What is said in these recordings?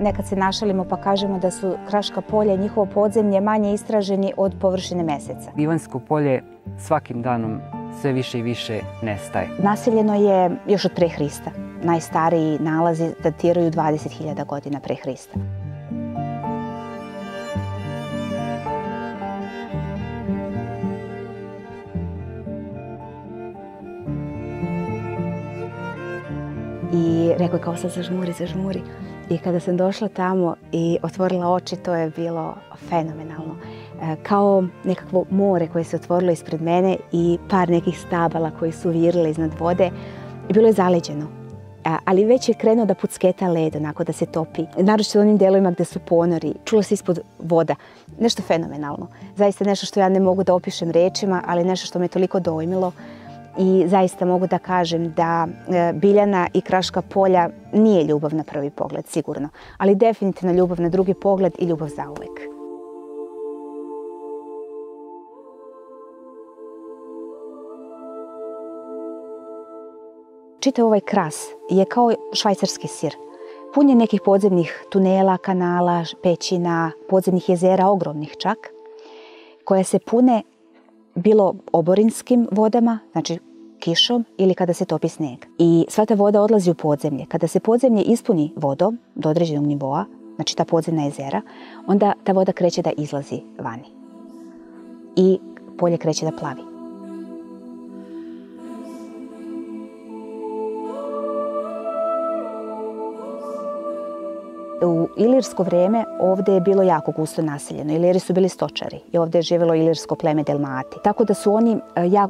nekad se našalimo pa kažemo da su Kraška polja i njihovo podzemlje manje istraženi od površine Meseca. Livanjsko polje svakim danom sve više i više nestaje. Naseljeno je još od pre Hrista. Najstariji nalazi datiraju 20.000 godina pre Hrista. I rekao je kao sad zažmuri. I kada sam došla tamo i otvorila oči, to je bilo fenomenalno. Kao nekakvo more koje se otvorilo ispred mene i par nekih stabala koji su virile iznad vode. I bilo je zaleđeno. Ali već je krenuo da pucketa led, onako da se topi. Naročito u onim delovima gde su ponori. Čulo se ispod voda. Nešto fenomenalno. Zaista nešto što ja ne mogu da opišem rečima, ali nešto što me toliko dojmilo. I zaista mogu da kažem da Biljana i Kraška polja nije ljubav na prvi pogled, sigurno. Ali definitivno ljubav na drugi pogled i ljubav zauvek. Čitav ovaj kras je kao švajcarski sir. Pun je nekih podzemnih tunela, kanala, pećina, podzemnih jezera, ogromnih čak, koje se pune bilo oborinskim vodama, znači kišom ili kada se topi sneg. I sva ta voda odlazi u podzemlje. Kada se podzemlje ispuni vodom do određenog nivoa, znači ta podzemna jezera, onda ta voda kreće da izlazi vani. I polje kreće da plavi. U ilirsko vreme ovde je bilo jako gusto naseljeno. Iliri su bili stočari i ovde je živjelo ilirsko pleme Delmati. Tako da su oni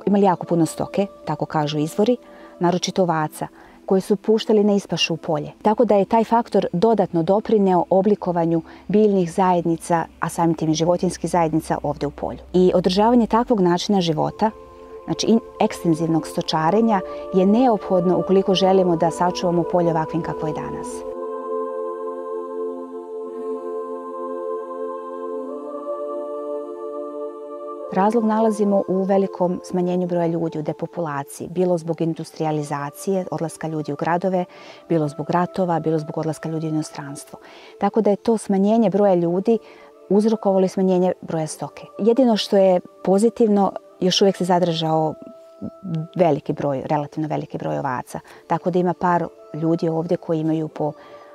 imali jako puno stoke, tako kažu izvori, naročito ovaca, koji su puštali na ispašu u polje. Tako da je taj faktor dodatno doprineo oblikovanju biljnih zajednica, a samim tim i životinjskih zajednica ovde u polju. I održavanje takvog načina života, znači ekstenzivnog stočarenja, je neophodno ukoliko želimo da sačuvamo polje ovakvim kakvo je danas. Razlog nalazimo u velikom smanjenju broja ljudi, u depopulaciji, bilo zbog industrializacije, odlaska ljudi u gradove, bilo zbog ratova, bilo zbog odlaska ljudi u inostranstvo. Tako da je to smanjenje broja ljudi uzrokovalo smanjenje broja stoke. Jedino što je pozitivno, još uvijek se zadržao veliki broj, relativno veliki broj ovaca. Tako da ima par ljudi ovdje koji imaju po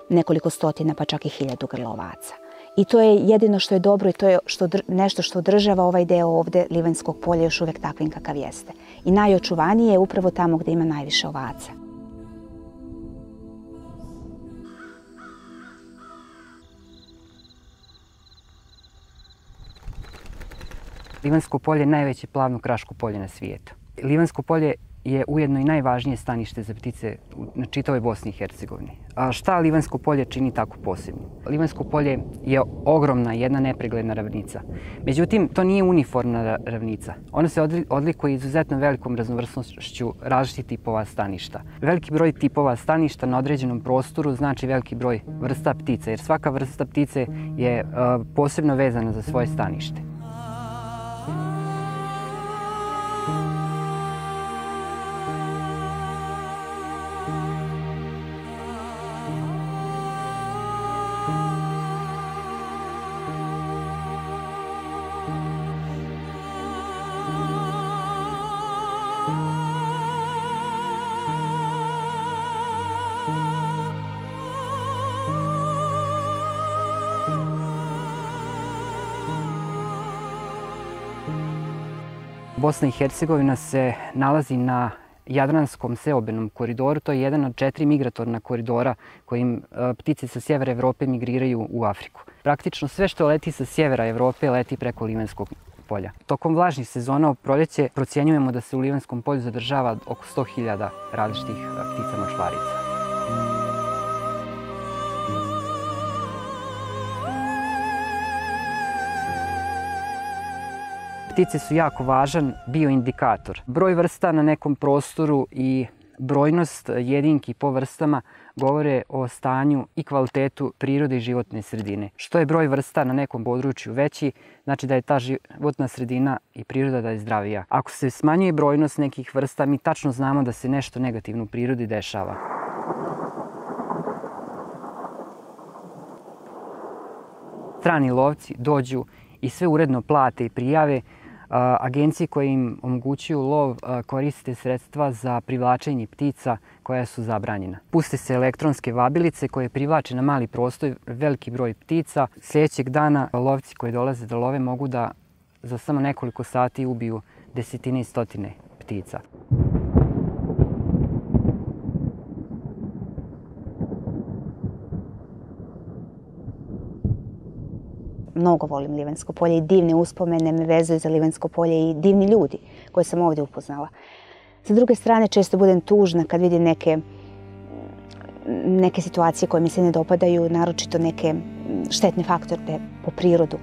nekoliko stotina, pa čak i 1000 grla ovaca. I to je jedino što je dobro i to je nešto što održava ovaj deo ovde Livanjskog polja još uvijek takvim kakav jeste. I najočuvanije je upravo tamo gde ima najviše ovaca. Livanjsko polje je najveće plavno kraško polje na svijetu. Livanjsko polje je ujedno i najvažnije stanište za ptice na čitavoj Bosni i Hercegovini. A šta Livanjsko polje čini tako posebno? Livanjsko polje je ogromna, jedna nepregledna ravnica. Međutim, to nije uniformna ravnica. Ona se odlikuje izuzetno velikom raznovrsnošću različitih tipova staništa. Veliki broj tipova staništa na određenom prostoru znači veliki broj vrsta ptica, jer svaka vrsta ptice je posebno vezana za svoje stanište. Bosna i Hercegovina se nalazi na Jadranskom seobenom koridoru. To je jedan od 4 migratorna koridora kojim ptice sa sjevera Evrope migriraju u Afriku. Praktično sve što leti sa sjevera Evrope leti preko Livanjskog polja. Tokom vlažnih sezona u proljeće procjenjujemo da se u Livanjskom polju zadržava oko 100.000 različitih ptica močvarica. Ptice su jako važan bioindikator. Broj vrsta na nekom prostoru i brojnost jedinki po vrstama govore o stanju i kvalitetu prirode i životne sredine. Što je broj vrsta na nekom području veći, znači da je ta životna sredina i priroda da je zdravija. Ako se smanjuje brojnost nekih vrsta, mi tačno znamo da se nešto negativno u prirodi dešava. strani lovci dođu i sve uredno plate i prijave, agencije koje im omogućuju lov koriste sredstva za privlačenje ptica koja su zabranjena. Puste se elektronske vabilice koje privlače na mali prostor veliki broj ptica. Sljedećeg dana lovci koji dolaze da love mogu da za samo nekoliko sati ubiju desetine i stotine ptica. Mnogo volim Livanjsko polje i divne uspomene me vezuju za Livanjsko polje i divni ljudi koje sam ovdje upoznala. Sa druge strane, često budem tužna kad vidim neke situacije koje mi se ne dopadaju, naročito neke štetne faktore po prirodu.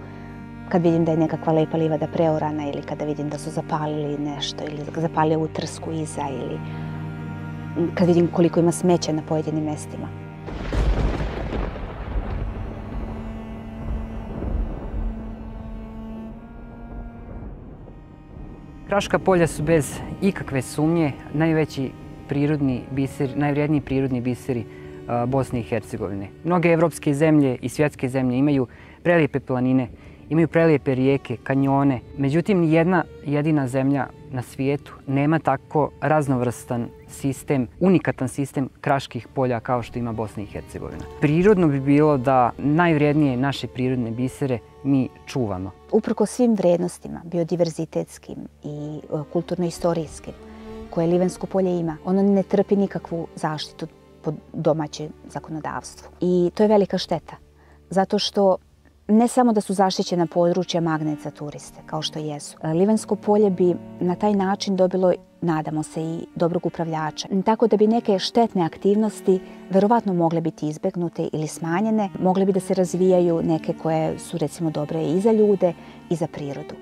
Kad vidim da je nekakva lepa livada preorana ili kada vidim da su zapalili nešto ili zapalili u trsku iza ili kad vidim koliko ima smeća na pojedinim mestima. Kraška polja su bez ikakve sumnje najvrijedniji prirodni biseri Bosne i Hercegovine. Mnoge evropske zemlje i svjetske zemlje imaju prelijepe planine, imaju prelijepe rijeke, kanjone. Međutim, nijedna jedina zemlja na svijetu nema tako raznovrstan sistem, unikatan sistem kraških polja kao što ima Bosna i Hercegovina. Prirodno bi bilo da najvrijednije naše prirodne bisere mi čuvamo. Uprkos svim vrijednostima, biodiverzitetskim i kulturno-istorijskim, koje Livanjsko polje ima, ono ne trpi nikakvu zaštitu po domaćem zakonodavstvu. I to je velika šteta, zato što ne samo da su zaštićena područja magnet za turiste, kao što jesu. Livanjsko polje bi na taj način dobilo, nadamo se, i dobrog upravljača. Tako da bi neke štetne aktivnosti verovatno mogle biti izbegnute ili smanjene. Mogle bi da se razvijaju neke koje su recimo dobre i za ljude i za prirodu.